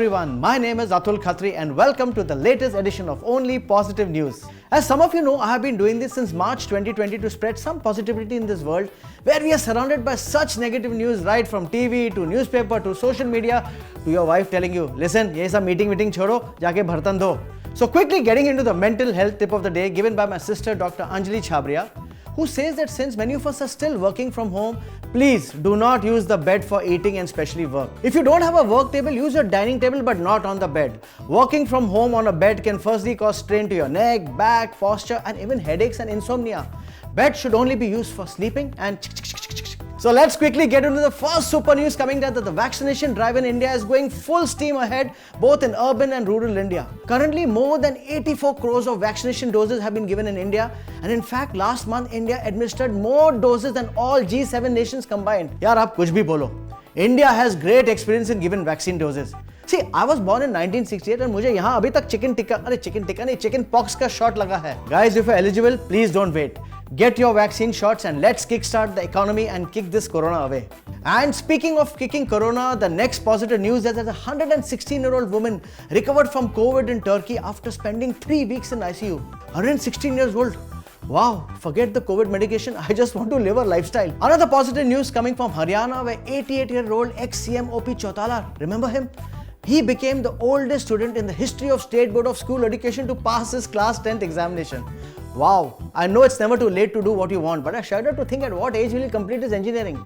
everyone, my name is Atul Khatri and welcome to the latest edition of Only Positive News. As some of you know, I have been doing this since March 2020 to spread some positivity in this world where we are surrounded by such negative news, right from TV to newspaper to social media to your wife telling you, listen, ye sab meeting chodo, jaake bhartan do. So quickly getting into the mental health tip of the day given by my sister Dr. Anjali Chhabria, who says that since many of us are still working from home, please do not use the bed for eating and especially work. If you don't have a work table, use your dining table but not on the bed. Working from home on a bed can firstly cause strain to your neck, back, posture and even headaches and insomnia. Bed should only be used for sleeping and So let's quickly get into the first super news coming that the vaccination drive in India is going full steam ahead both in urban and rural India. Currently more than 84 crores of vaccination doses have been given in India, and in fact last month India administered more doses than all G7 nations combined. Yaar aap kuch bhi bolo. India has great experience in giving vaccine doses. See, I was born in 1968 and मुझे यहाँ अभी तक chicken pox का shot लगा है. Guys, if you're eligible, please don't wait. Get your vaccine shots and let's kickstart the economy and kick this corona away. And speaking of kicking corona, the next positive news is that a 116-year-old woman recovered from COVID in Turkey after spending 3 weeks in ICU. 116 years old. Wow, forget the COVID medication. I just want to live a lifestyle. Another positive news coming from Haryana where 88-year-old ex-CM OP Chautala, remember him? He became the oldest student in the history of State Board of School Education to pass his class 10th examination. Wow, I know it's never too late to do what you want, but I shudder to think at what age will he complete his engineering.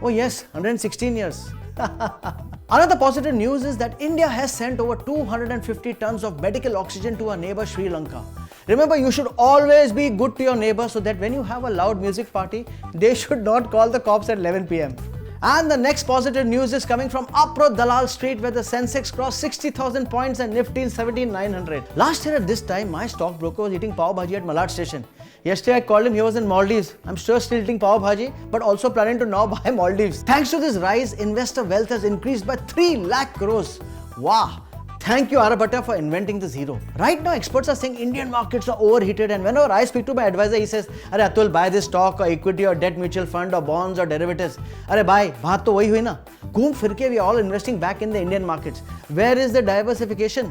Oh yes, 116 years. Another positive news is that India has sent over 250 tons of medical oxygen to our neighbor Sri Lanka. Remember, you should always be good to your neighbor so that when you have a loud music party, they should not call the cops at 11 p.m. And the next positive news is coming from Upro Dalal Street where the Sensex crossed 60,000 points and Nifty in 17,900. Last year at this time, my stockbroker was eating pav bhaji at Malad station. Yesterday I called him, he was in Maldives. I'm sure still eating pav bhaji but also planning to now buy Maldives. Thanks to this rise, investor wealth has increased by 3 lakh crores. Wow! Thank you Aryabhatta for inventing the zero. Right now experts are saying Indian markets are overheated and whenever I speak to my advisor he says, "Arey Atul, buy this stock or equity or debt mutual fund or bonds or derivatives." Arey bhai, baat to wahi hui na. Ghoom fir ke we are all investing back in the Indian markets. Where is the diversification?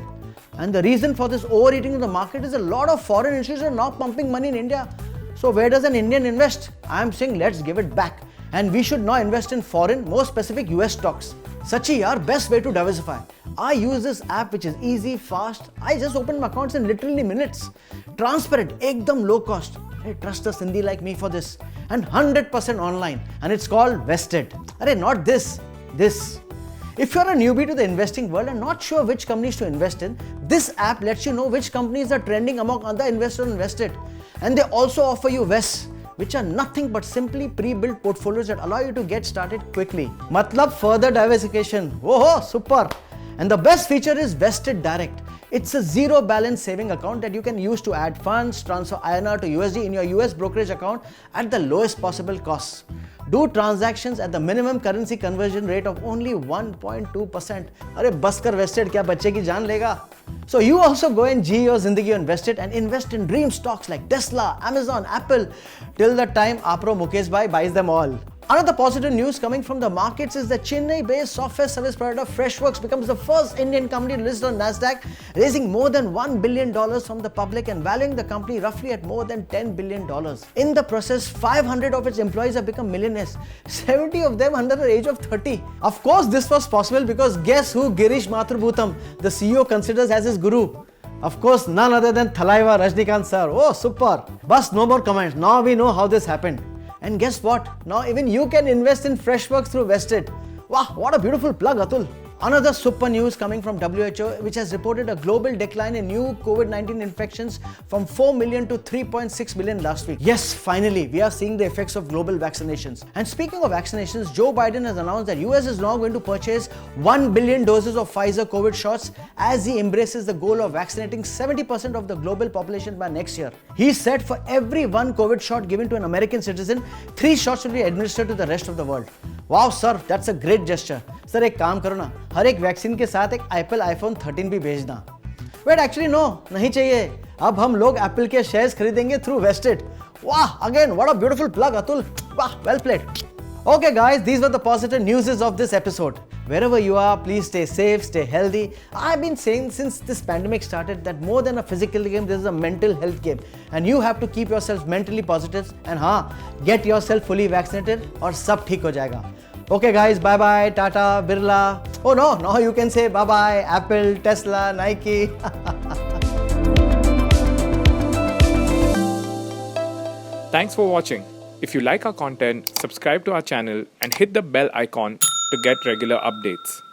And the reason for this overheating of the market is a lot of foreign institutions are now pumping money in India. So where does an Indian invest? I am saying let's give it back. And we should now invest in foreign, more specific US stocks. Sachi yaar, best way to diversify. I use this app which is easy, fast. I just open my accounts in literally minutes. Transparent, ekdam low cost. Hey, trust a Sindhi like me for this. And 100% online. And it's called Vested. Arey, not this. This. If you're a newbie to the investing world and not sure which companies to invest in, this app lets you know which companies are trending among other investors invested. And they also offer you Vests, which are nothing but simply pre-built portfolios that allow you to get started quickly. Matlab further diversification. Oh, super! And the best feature is Vested Direct. It's a zero balance saving account that you can use to add funds, transfer INR to USD in your US brokerage account at the lowest possible costs. Do transactions at the minimum currency conversion rate of only 1.2%. Arey bas kar Vested, kya bacche ki jaan lega? So you also go and G your Zindagi on Vested and invest in dream stocks like Tesla, Amazon, Apple till the time Apro Mukesh Bhai buys them all. Another positive news coming from the markets is that Chennai-based software service provider Freshworks becomes the first Indian company to list on Nasdaq, raising more than $1 billion from the public and valuing the company roughly at more than $10 billion. In the process, 500 of its employees have become millionaires, 70 of them under the age of 30. Of course, this was possible because guess who Girish Mathrubootham, the CEO, considers as his guru? Of course, none other than Thalaiva Rajnikant sir. Oh, super. Bus, no more comments. Now we know how this happened. And guess what? Now even you can invest in Freshworks through Vested. Wow, what a beautiful plug, Atul. Another super news coming from WHO, which has reported a global decline in new COVID-19 infections from 4 million to 3.6 million last week. Yes, finally, we are seeing the effects of global vaccinations. And speaking of vaccinations, Joe Biden has announced that US is now going to purchase 1 billion doses of Pfizer COVID shots as he embraces the goal of vaccinating 70% of the global population by next year. He said for every 1 COVID shot given to an American citizen, 3 shots will be administered to the rest of the world. Wow, sir, that's a great gesture. Sir, एक काम करो ना, हर एक vaccine के साथ एक Apple iPhone 13 भी भेजना. Wait, actually no, नहीं चाहिए. अब हम लोग Apple के शेयर्स खरीदेंगे through Vested. Wow, again, what a beautiful plug, Atul. Wow, well played. Okay guys, these were the positive newses of this episode. Wherever you are, please stay safe, stay healthy. I've been saying since this pandemic started that more than a physical game, this is a mental health game. And you have to keep yourself mentally positive and get yourself fully vaccinated or sab theek ho jayega. Okay guys, bye bye, Tata, Birla. Oh no, now you can say bye bye, Apple, Tesla, Nike. Thanks for watching. If you like our content, subscribe to our channel and hit the bell icon to get regular updates.